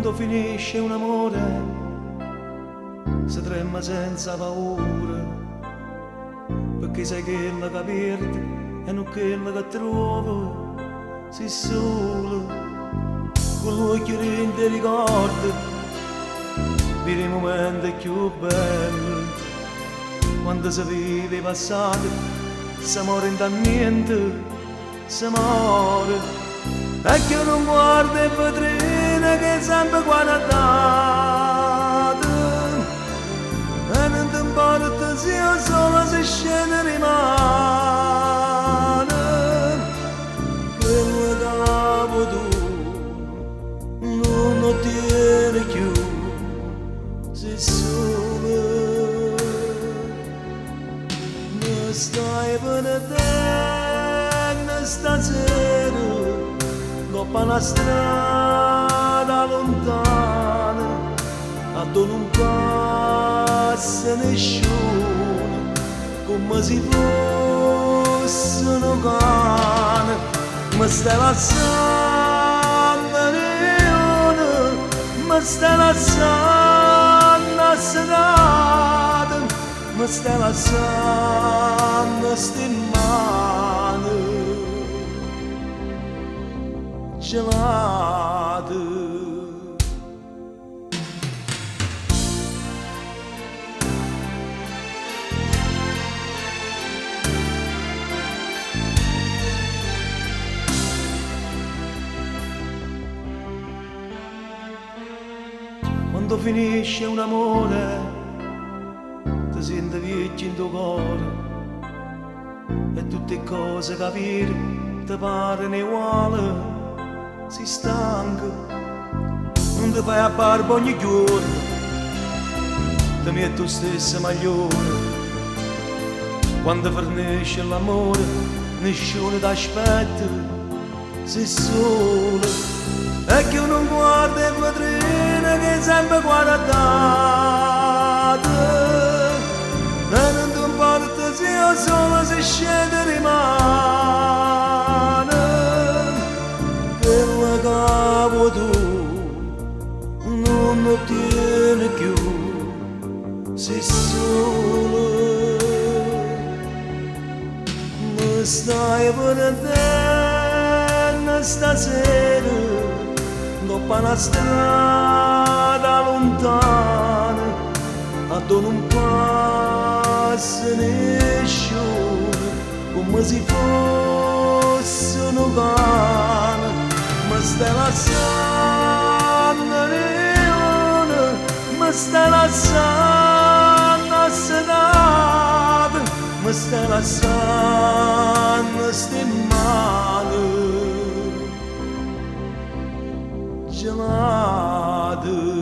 Quando finisce un amore si trema senza paura, perché sai quella che perdi e non quella che trova. Sei solo con l'occhio rinde ricordi per i momenti più belli, quando si vive passato si muore da niente, si muore. E che non guarda in vetrina che sempre guardate, e non ti importa se io solo se scende rimane. Quello capo tu non lo tieni più, sei solo, non stai per te stasera. Coppa una strada lontana, a dove non passa nessuno, come se fosse un cane. Mi stai lasciando leone, mi stai lasciando la strada, mi stai lasciando sti mani gelate. Quando finisce un amore ti senti vecchio in tuo cuore e tutte cose capire ti parano uguali. Si stanca, non ti fai a barba ogni giorno, ti metti tu stesso maglione. Quando finisce l'amore, nessuno ti aspetta, sei solo. E che non guarda in vetrina che sempre guardate, e non ti importa se io solo se scende rimane. Quella capo tu non lo tieni più, sei solo, ma stai per te stasera, dopo una strada lontana, a dove non passa nessuno, come se fosse un cane. Mi stai lasciando leone, mi stai lasciando la strada, mi stai lasciando sti mani gelate.